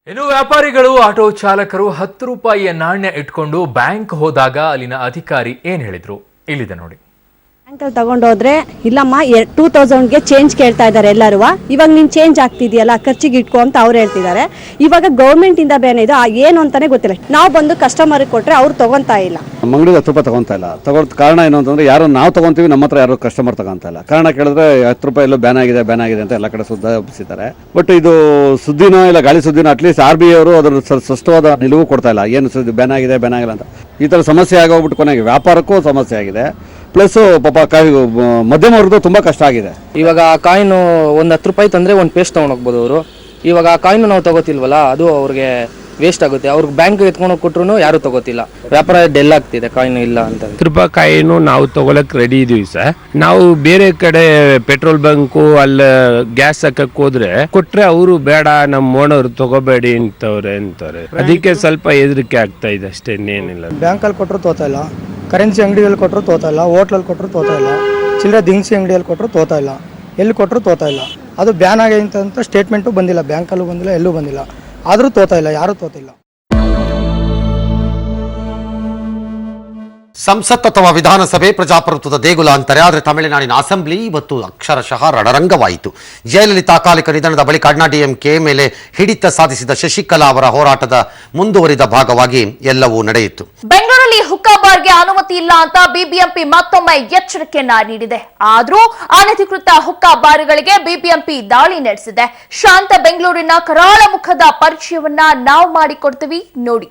ಇನ್ನು ವ್ಯಾಪಾರಿಗಳು ಆಟೋ ಚಾಲಕರು 10 ರೂಪಾಯಿಯ ನಾಣ್ಯ ಇಟ್ಕೊಂಡು ಬ್ಯಾಂಕ್ ಹೋದಾಗ ಅಲ್ಲಿನ ಅಧಿಕಾರಿ ಏನ್ ಹೇಳಿದ್ರು ಇಲ್ಲಿದೆ ನೋಡಿ. ಬ್ಯಾಂಕಲ್ಲಿ ತಗೊಂಡೋದ್ರೆ ಇಲ್ಲಮ್ಮ 2000ಗೆ ಚೇಂಜ್ ಕೇಳ್ತಾ ಇದ್ದಾರೆ ಎಲ್ಲರೂ. ಇವಾಗ ನೀನು ಚೇಂಜ್ ಆಗ್ತಿದೆಯಲ್ಲ ಖರ್ಚಿಗೆ ಇಟ್ಕೊ ಅಂತ ಅವ್ರು ಹೇಳ್ತಿದ್ದಾರೆ. ಇವಾಗ ಗೌರ್ಮೆಂಟ್ ಇಂದ ಬೇನೆ ಇದು ಏನು ಅಂತಾನೆ ಗೊತ್ತಿಲ್ಲ. ನಾವು ಬಂದು ಕಸ್ಟಮರ್ ಕೊಟ್ರೆ ಅವ್ರು ತಗೊಂತಾ ಇಲ್ಲ. ಅಂಗಡಿಗೆ 10 ರೂಪಾಯಿ ತಗೊಂತಾ ಇಲ್ಲ. ತಗೊಳ್ಳೋದು ಕಾರಣ ಏನು ಅಂತಂದ್ರೆ ಯಾರು ನಾವು ತಗೊಂತೀವಿ, ನಮ್ಮ ಹತ್ರ ಯಾರು ಕಸ್ಟಮರ್ ತಗೊಂತಾ ಇಲ್ಲ. ಕಾರಣ ಕೇಳಿದ್ರೆ 10 ರೂಪಾಯಿ ಎಲ್ಲೋ ಬ್ಯಾನ್ ಆಗಿದೆ ಅಂತ ಎಲ್ಲ ಕಡೆ ಸುದ್ದಿ ಹಬ್ಬಿಸಿದ್ದಾರೆ. ಬಟ್ ಇದು ಸುದ್ದಿನೋ ಇಲ್ಲ ಗಾಳಿ ಸುದ್ದಿನೋ, ಅಟ್ಲೀಸ್ಟ್ RBI ಅವರು ಅದರ ಸ್ಪಷ್ಟವಾದ ನಿಲುವು ಕೊಡ್ತಾ ಇಲ್ಲ. ಏನು ಸುದ್ದಿ ಬ್ಯಾನ್ ಆಗಿಲ್ಲ ಅಂತ. ಈ ಥರ ಸಮಸ್ಯೆ ಆಗೋಗ್ಬಿಟ್ಟು ಕೊನೆಗೆ ವ್ಯಾಪಾರಕ್ಕೂ ಸಮಸ್ಯೆ ಆಗಿದೆ. ಪ್ಲಸ್ ಪಾಪ ಮಧ್ಯಮ ವರ್ಗದ್ದು ತುಂಬಾ ಕಷ್ಟ ಆಗಿದೆ. ಇವಾಗ ಆ ಕಾಯಿನ್ ಒಂದು 10 ರೂಪಾಯಿ ತಂದ್ರೆ ಒಂದು ಪೇಸ್ಟ್ ತಗೊಂಡು ಹೋಗ್ಬೋದು ಅವರು. ಇವಾಗ ಆ ಕಾಯಿನ್ ನಾವು ತಗೋತಿಲ್ವಲ್ಲ, ಅದು ಅವ್ರಿಗೆ ವೇಸ್ಟ್ ಆಗುತ್ತೆ. ಅವ್ರಿಗೆ ಬ್ಯಾಂಕ್ ಎತ್ಕೊಂಡು ಕೊಟ್ರು ಯಾರು ತಗೋತಿಲ್ಲ. ವ್ಯಾಪಾರ ಡೆಲ್ ಆಗ್ತಿದೆ ಕಾಯಿನ್ ಇಲ್ಲ ಅಂತ. 10 ರೂಪಾಯಿ ಕಾಯಿನು ನಾವು ತಗೊಳಕ್ ರೆಡಿ ಇದೀವಿ ಸರ್. ನಾವು ಬೇರೆ ಕಡೆ ಪೆಟ್ರೋಲ್ ಬಂಕು ಅಲ್ಲಿ ಗ್ಯಾಸ್ ಹಾಕಕ್ ಹೋದ್ರೆ ಕೊಟ್ರೆ ಅವರು ಬೇಡ, ನಮ್ಮ ಓನರ್ ತಗೋಬೇಡಿ ಅಂತಾರೆ. ಅದಕ್ಕೆ ಸ್ವಲ್ಪ ಹೆದರಿಕೆ ಆಗ್ತಾ ಇದೆ ಅಷ್ಟೇ, ಇನ್ನೇನಿಲ್ಲ. ಬ್ಯಾಂಕಲ್ಲಿ ಕೊಟ್ಟರು ತೋತಾ ಇಲ್ಲ, ಕರೆನ್ಸಿ ಅಂಗಡಿಯಲ್ಲಿ ಕೊಟ್ಟರು ತೋತಾ ಇಲ್ಲ, ಹೋಟ್ಲಲ್ಲಿ ಕೊಟ್ಟರು ತೋತಾ ಇಲ್ಲ, ಚಿಲ್ಲರೆ ದಿನಸಿ ಅಂಗಡಿಯಲ್ಲಿ ಕೊಟ್ಟರು ತೋತಾ ಇಲ್ಲ, ಎಲ್ಲಿ ಕೊಟ್ಟರು ತೋತಾ ಇಲ್ಲ. ಅದು ಬ್ಯಾನ್ ಆಗಿದೆ ಅಂತ ಸ್ಟೇಟ್ಮೆಂಟು ಬಂದಿಲ್ಲ, ಬ್ಯಾಂಕಲ್ಲೂ ಬಂದಿಲ್ಲ, ಎಲ್ಲೂ ಬಂದಿಲ್ಲ. ಆದರೂ ತೋತಾ ಇಲ್ಲ, ಯಾರೂ ತೋತಿಲ್ಲ. ಸಂಸತ್ ಅಥವಾ ವಿಧಾನಸಭೆ ಪ್ರಜಾಪ್ರಭುತ್ವದ ದೇಗುಲ ಅಂತಾರೆ. ಆದರೆ ತಮಿಳುನಾಡಿನ ಅಸೆಂಬ್ಲಿ ಇವತ್ತು ಅಕ್ಷರಶಃ ರಣರಂಗವಾಯಿತು. ಜಯಲಲಿತಾ ಅಕಾಲಿಕ ನಿಧನದ ಬಳಿಕ ಅಣ್ಣಾ DMK ಮೇಲೆ ಹಿಡಿತ ಸಾಧಿಸಿದ ಶಶಿಕಲಾ ಅವರ ಹೋರಾಟದ ಮುಂದುವರಿದ ಭಾಗವಾಗಿ ಎಲ್ಲವೂ ನಡೆಯಿತು. ಬೆಂಗಳೂರಲ್ಲಿ ಹುಕ್ಕಾ ಬಾರ್ಗೆ ಅನುಮತಿ ಇಲ್ಲ ಅಂತ BBMP ಮತ್ತೊಮ್ಮೆ ಎಚ್ಚರಿಕೆಯನ್ನ ನೀಡಿದೆ. ಆದ್ರೂ ಅನಧಿಕೃತ ಹುಕ್ಕಾ ಬಾರ್ಗಳಿಗೆ BBMP ದಾಳಿ ನಡೆಸಿದೆ. ಶಾಂತ ಬೆಂಗಳೂರಿನ ಕರಾಳ ಮುಖದ ಪರಿಚಯವನ್ನ ನಾವು ಮಾಡಿಕೊಡ್ತೀವಿ ನೋಡಿ.